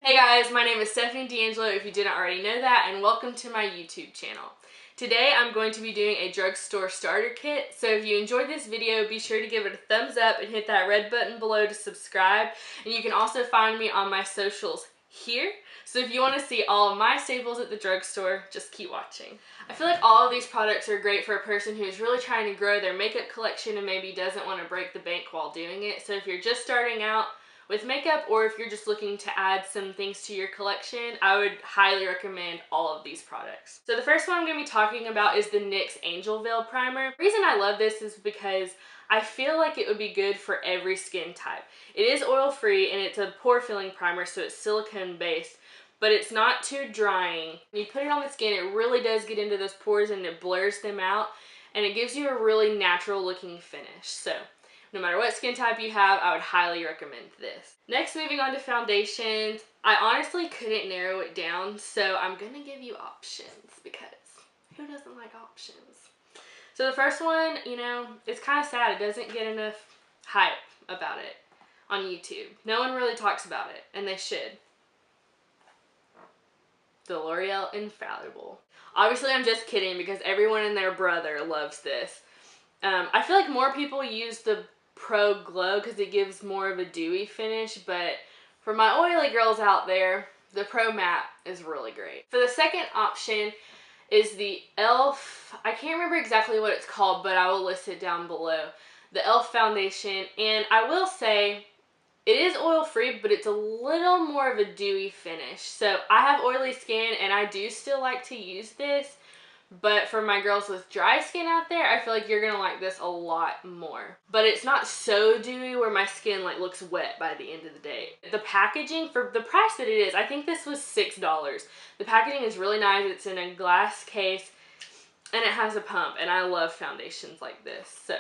Hey guys, my name is Steffany D'Angelo if you didn't already know that, and welcome to my YouTube channel. Today I'm going to be doing a drugstore starter kit, so if you enjoyed this video, be sure to give it a thumbs up and hit that red button below to subscribe. And you can also find me on my socials here, so if you want to see all of my staples at the drugstore, just keep watching. I feel like all of these products are great for a person who is really trying to grow their makeup collection and maybe doesn't want to break the bank while doing it. So if you're just starting out with makeup, or if you're just looking to add some things to your collection, I would highly recommend all of these products. So the first one I'm going to be talking about is the NYX Angel Veil Primer. The reason I love this is because I feel like it would be good for every skin type. It is oil-free and it's a pore-filling primer, so it's silicone-based, but it's not too drying. When you put it on the skin, it really does get into those pores and it blurs them out, and it gives you a really natural-looking finish. So no matter what skin type you have, I would highly recommend this. Next, moving on to foundations. I honestly couldn't narrow it down, so I'm gonna give you options because who doesn't like options? So the first one, you know, it's kind of sad. It doesn't get enough hype about it on YouTube. No one really talks about it, and they should. The L'Oreal Infallible. Obviously, I'm just kidding because everyone and their brother loves this. I feel like more people use the Pro Glow because it gives more of a dewy finish, but for my oily girls out there, the Pro Matte is really great. For the second option is the e.l.f. I can't remember exactly what it's called, but I will list it down below. The e.l.f. foundation, and I will say it is oil-free, but it's a little more of a dewy finish. So I have oily skin and I do still like to use this, but for my girls with dry skin out there, I feel like you're gonna like this a lot more. But it's not so dewy where my skin like looks wet by the end of the day. The packaging, for the price that it is, I think this was $6. The packaging is really nice. It's in a glass case and it has a pump, and I love foundations like this, so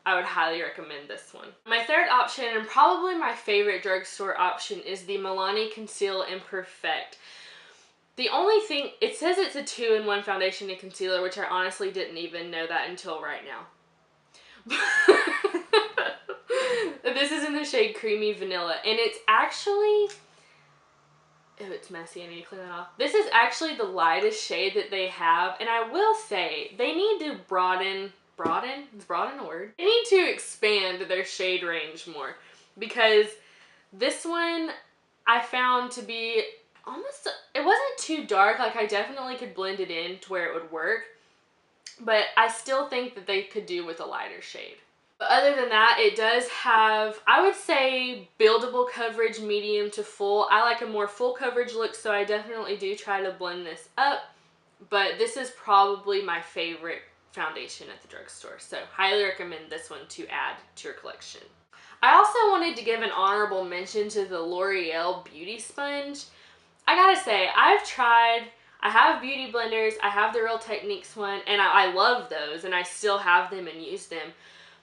I would highly recommend this one. My third option, and probably my favorite drugstore option, is the Milani Conceal and Perfect. The only thing, it says it's a 2-in-1 foundation and concealer, which I honestly didn't even know that until right now. This is in the shade Creamy Vanilla, and it's actually, oh, it's messy, I need to clean that off. This is actually the lightest shade that they have, and I will say, they need to broaden, is broaden a word? They need to expand their shade range more, because this one I found to be almost, it wasn't too dark. Like, I definitely could blend it in to where it would work, but I still think that they could do with a lighter shade. But other than that, it does have, I would say, buildable coverage, medium to full. I like a more full coverage look, so I definitely do try to blend this up, but this is probably my favorite foundation at the drugstore, so highly recommend this one to add to your collection. I also wanted to give an honorable mention to the L'Oreal Beauty Sponge. I gotta say, I have beauty blenders, I have the Real Techniques one, and I love those, and I still have them and use them.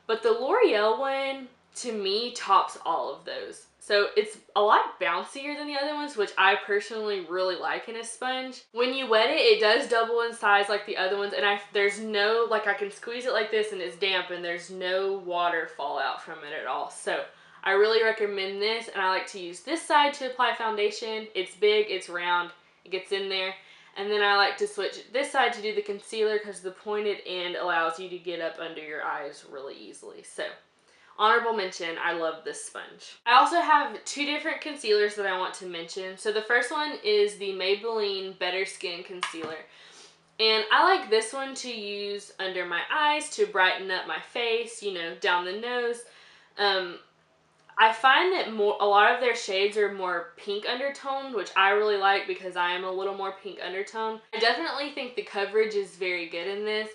But the L'Oreal one, to me, tops all of those. So it's a lot bouncier than the other ones, which I personally really like in a sponge. When you wet it, it does double in size like the other ones, and there's no, like, I can squeeze it like this and it's damp, and there's no water fallout from it at all. So I really recommend this, and I like to use this side to apply foundation. It's big, it's round, it gets in there. And then I like to switch this side to do the concealer because the pointed end allows you to get up under your eyes really easily. So honorable mention, I love this sponge. I also have two different concealers that I want to mention. So the first one is the Maybelline Better Skin Concealer. And I like this one to use under my eyes to brighten up my face, you know, down the nose. I find that a lot of their shades are more pink undertoned, which I really like because I am a little more pink undertone. I definitely think the coverage is very good in this,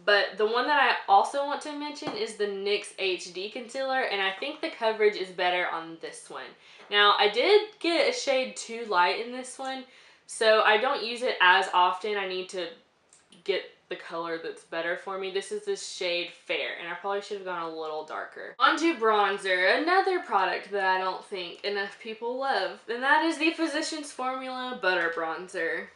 but the one that I also want to mention is the NYX HD Concealer, and I think the coverage is better on this one. Now, I did get a shade too light in this one, so I don't use it as often. I need to get the color that's better for me. This is this shade Fair, and I probably should have gone a little darker. Onto bronzer, another product that I don't think enough people love, and that is the Physicians Formula Butter Bronzer.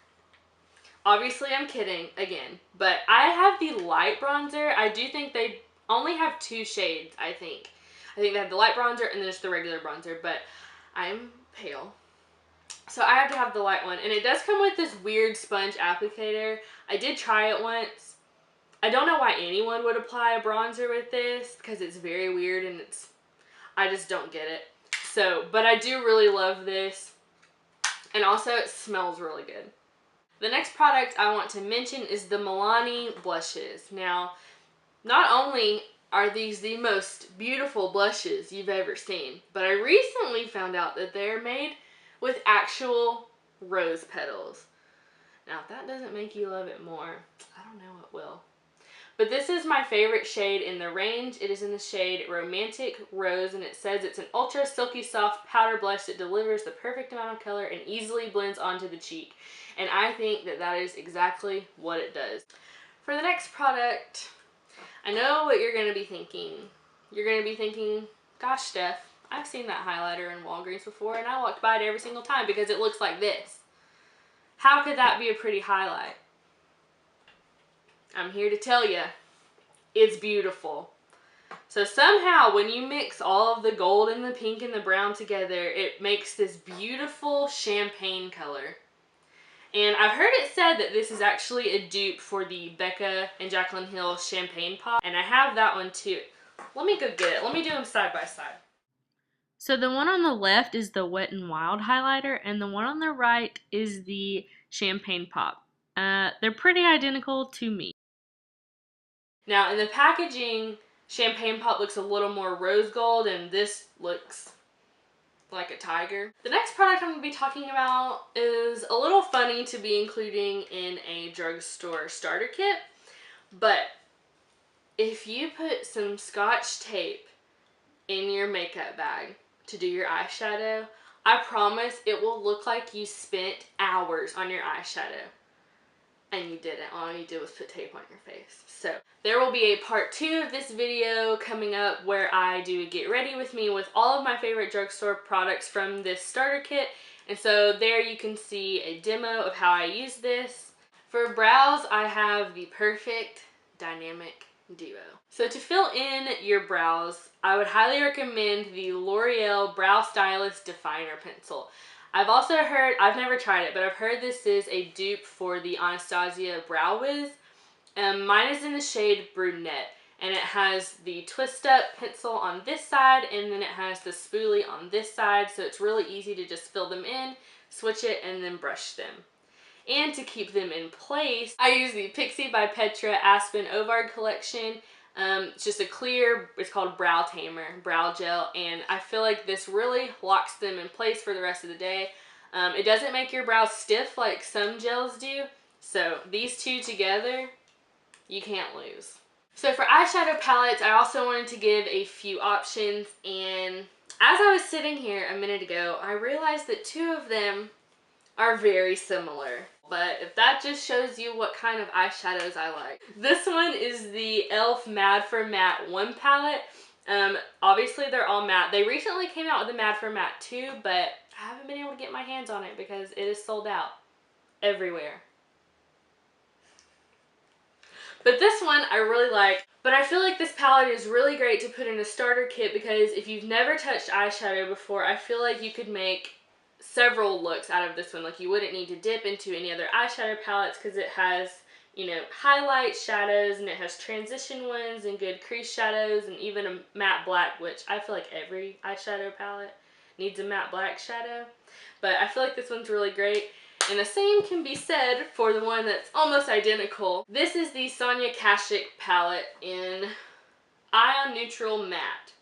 Obviously, I'm kidding again, but I have the light bronzer. I do think they only have 2 shades, I think. I think they have the light bronzer and then just the regular bronzer, but I'm pale. So I have to have the light one. And it does come with this weird sponge applicator. I did try it once. I don't know why anyone would apply a bronzer with this because it's very weird and I just don't get it. So, but I do really love this. And also it smells really good. The next product I want to mention is the Milani blushes. Now, not only are these the most beautiful blushes you've ever seen, but I recently found out that they're made with actual rose petals. Now, if that doesn't make you love it more, I don't know what will. But this is my favorite shade in the range. It is in the shade Romantic Rose, and it says it's an ultra silky soft powder blush that delivers the perfect amount of color and easily blends onto the cheek. And I think that that is exactly what it does. For the next product, I know what you're going to be thinking. You're going to be thinking, gosh, Steph, I've seen that highlighter in Walgreens before, and I walked by it every single time because it looks like this. How could that be a pretty highlight? I'm here to tell you, it's beautiful. So somehow when you mix all of the gold and the pink and the brown together, it makes this beautiful champagne color. And I've heard it said that this is actually a dupe for the Becca and Jaclyn Hill Champagne Pop. And I have that one too. Let me go get it. Let me do them side by side. So the one on the left is the Wet n Wild highlighter, and the one on the right is the Champagne Pop. They're pretty identical to me. Now in the packaging, Champagne Pop looks a little more rose gold, and this looks like a tiger. The next product I'm going to be talking about is a little funny to be including in a drugstore starter kit, but if you put some Scotch tape in your makeup bag to do your eyeshadow, I promise it will look like you spent hours on your eyeshadow. And you didn't. All you did was put tape on your face. So there will be a part 2 of this video coming up where I do a get ready with me with all of my favorite drugstore products from this starter kit. And so there you can see a demo of how I use this. For brows, I have the Perfect Dynamic Duo. So to fill in your brows, I would highly recommend the L'Oreal Brow Stylist Definer Pencil. I've also heard, I've never tried it, but I've heard this is a dupe for the Anastasia Brow Wiz. Mine is in the shade Brunette, and it has the twist up pencil on this side, and then it has the spoolie on this side, so it's really easy to just fill them in, switch it, and then brush them. And to keep them in place, I use the Pixi by Petra Aspyn Ovard collection. It's just a clear, it's called Brow Tamer, brow gel, and I feel like this really locks them in place for the rest of the day. It doesn't make your brows stiff like some gels do, so these two together, you can't lose. So for eyeshadow palettes, I also wanted to give a few options, and as I was sitting here a minute ago, I realized that 2 of them are very similar. But if that just shows you what kind of eyeshadows I like. This one is the e.l.f. Mad for Matte 1 palette. Obviously they're all matte. They recently came out with the Mad for Matte 2, but I haven't been able to get my hands on it because it is sold out everywhere. But this one I really like. But I feel like this palette is really great to put in a starter kit because if you've never touched eyeshadow before, I feel like you could make several looks out of this one. Like you wouldn't need to dip into any other eyeshadow palettes because it has, you know, highlight shadows, and it has transition ones and good crease shadows, and even a matte black, which I feel like every eyeshadow palette needs a matte black shadow. But I feel like this one's really great. And the same can be said for the one that's almost identical. This is the Sonia Kashuk palette in Ion Neutral Matte.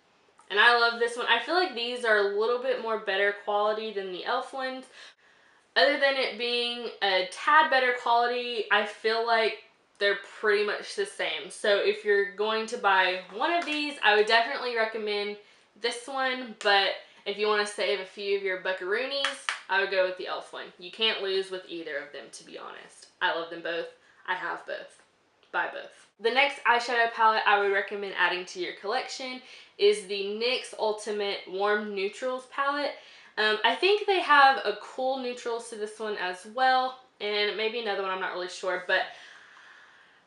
And I love this one. I feel like these are a little bit more better quality than the e.l.f. ones. Other than it being a tad better quality, I feel like they're pretty much the same. So if you're going to buy one of these, I would definitely recommend this one. But if you want to save a few of your buckaroonies, I would go with the e.l.f. one. You can't lose with either of them, to be honest. I love them both. I have both. Buy both. The next eyeshadow palette I would recommend adding to your collection is the NYX Ultimate Warm Neutrals palette. I think they have a cool neutrals to this one as well, and maybe another one, I'm not really sure, but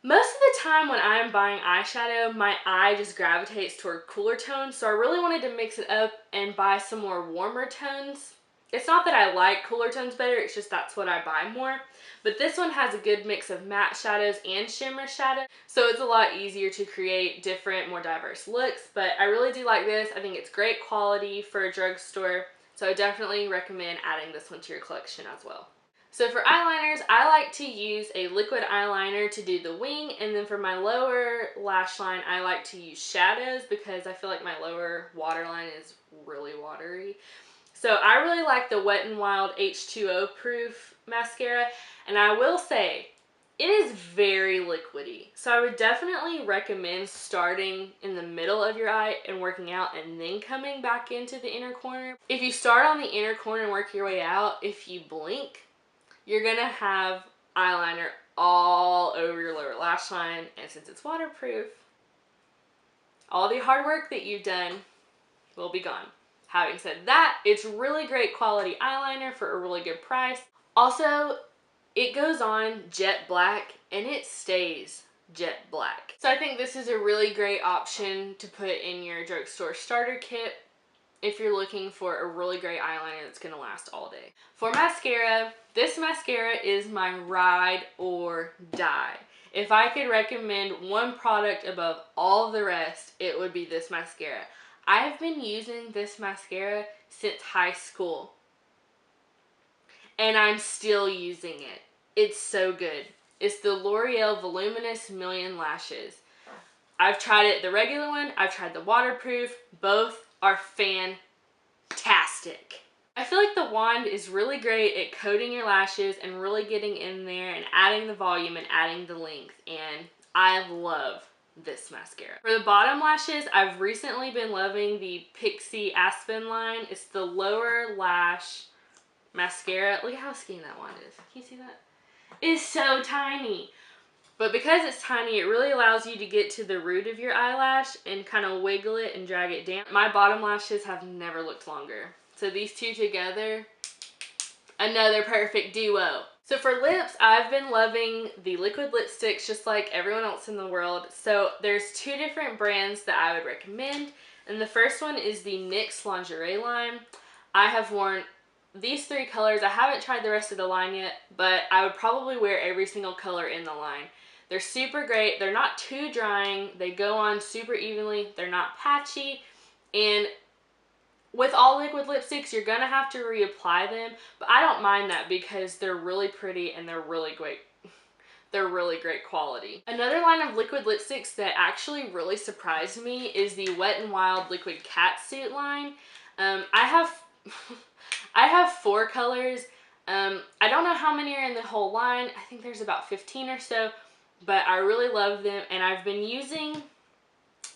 most of the time when I'm buying eyeshadow, my eye just gravitates toward cooler tones, so I really wanted to mix it up and buy some more warmer tones. It's not that I like cooler tones better, it's just that's what I buy more. But this one has a good mix of matte shadows and shimmer shadows, so it's a lot easier to create different, more diverse looks. But I really do like this. I think it's great quality for a drugstore, so I definitely recommend adding this one to your collection as well. So for eyeliners, I like to use a liquid eyeliner to do the wing, and then for my lower lash line, I like to use shadows because I feel like my lower waterline is really watery. So I really like the Wet n Wild H2O proof mascara, and I will say it is very liquidy. So I would definitely recommend starting in the middle of your eye and working out and then coming back into the inner corner. If you start on the inner corner and work your way out, if you blink, you're gonna have eyeliner all over your lower lash line, and since it's waterproof, all the hard work that you've done will be gone. Having said that, it's really great quality eyeliner for a really good price. Also, it goes on jet black and it stays jet black. So I think this is a really great option to put in your drugstore starter kit if you're looking for a really great eyeliner that's gonna last all day. For mascara, this mascara is my ride or die. If I could recommend one product above all of the rest, it would be this mascara. I have been using this mascara since high school, and I'm still using it. It's so good. It's the L'Oreal Voluminous Million Lashes. I've tried it, the regular one, I've tried the waterproof. Both are fantastic. I feel like the wand is really great at coating your lashes and really getting in there and adding the volume and adding the length, and I love this mascara. For the bottom lashes, I've recently been loving the Pixi Aspyn line. It's the lower lash mascara. Look at how skinny that wand is. Can you see that? It's so tiny. But because it's tiny, it really allows you to get to the root of your eyelash and kind of wiggle it and drag it down. My bottom lashes have never looked longer. So these two together, another perfect duo. So for lips, I've been loving the liquid lipsticks just like everyone else in the world. So there's two different brands that I would recommend. And the first one is the NYX Lingerie line. I have worn these three colors. I haven't tried the rest of the line yet, but I would probably wear every single color in the line. They're super great. They're not too drying. They go on super evenly. They're not patchy. And with all liquid lipsticks, you're gonna have to reapply them, but I don't mind that because they're really pretty and they're really great. They're really great quality. Another line of liquid lipsticks that actually really surprised me is the Wet n Wild Liquid Catsuit line. I have 4 colors. I don't know how many are in the whole line. I think there's about 15 or so, but I really love them, and I've been using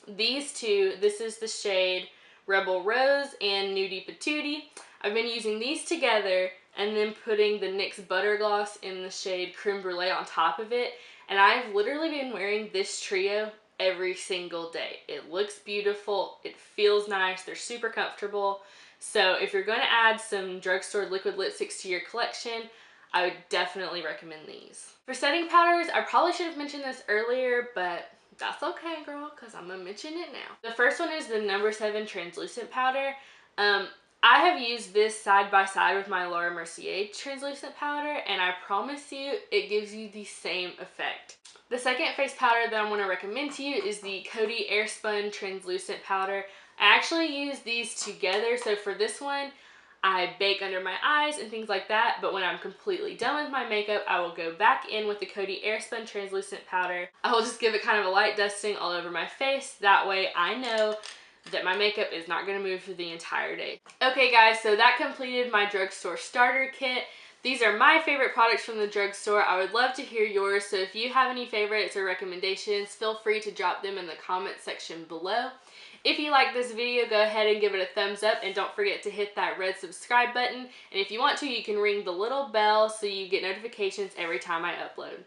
these two. This is the shade Rebel Rose and Nudie Patootie. I've been using these together and then putting the NYX Butter Gloss in the shade Creme Brulee on top of it, and I've literally been wearing this trio every single day. It looks beautiful, it feels nice, they're super comfortable. So if you're going to add some drugstore liquid lipsticks to your collection, I would definitely recommend these. For setting powders, I probably should have mentioned this earlier, but that's okay, girl, because I'm going to mention it now. The first one is the No. 7 Translucent Powder. I have used this side by side with my Laura Mercier Translucent Powder, and I promise you, it gives you the same effect. The second face powder that I want to recommend to you is the Coty Airspun Translucent Powder. I actually use these together, so for this one, I bake under my eyes and things like that, but when I'm completely done with my makeup, I will go back in with the Coty Airspun Translucent Powder. I will just give it kind of a light dusting all over my face. That way I know that my makeup is not going to move for the entire day. Okay guys, so that completed my drugstore starter kit. These are my favorite products from the drugstore. I would love to hear yours, so if you have any favorites or recommendations, feel free to drop them in the comment section below. If you like this video, go ahead and give it a thumbs up, and don't forget to hit that red subscribe button. And if you want to, you can ring the little bell so you get notifications every time I upload.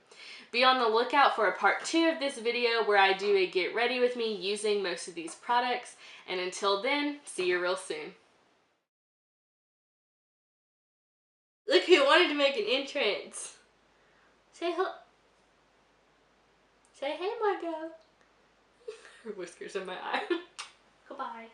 Be on the lookout for a part 2 of this video where I do a get ready with me using most of these products. And until then, see you real soon. Look who wanted to make an entrance. Say hello. Say hey, my girl. Her whiskers in my eye. Goodbye.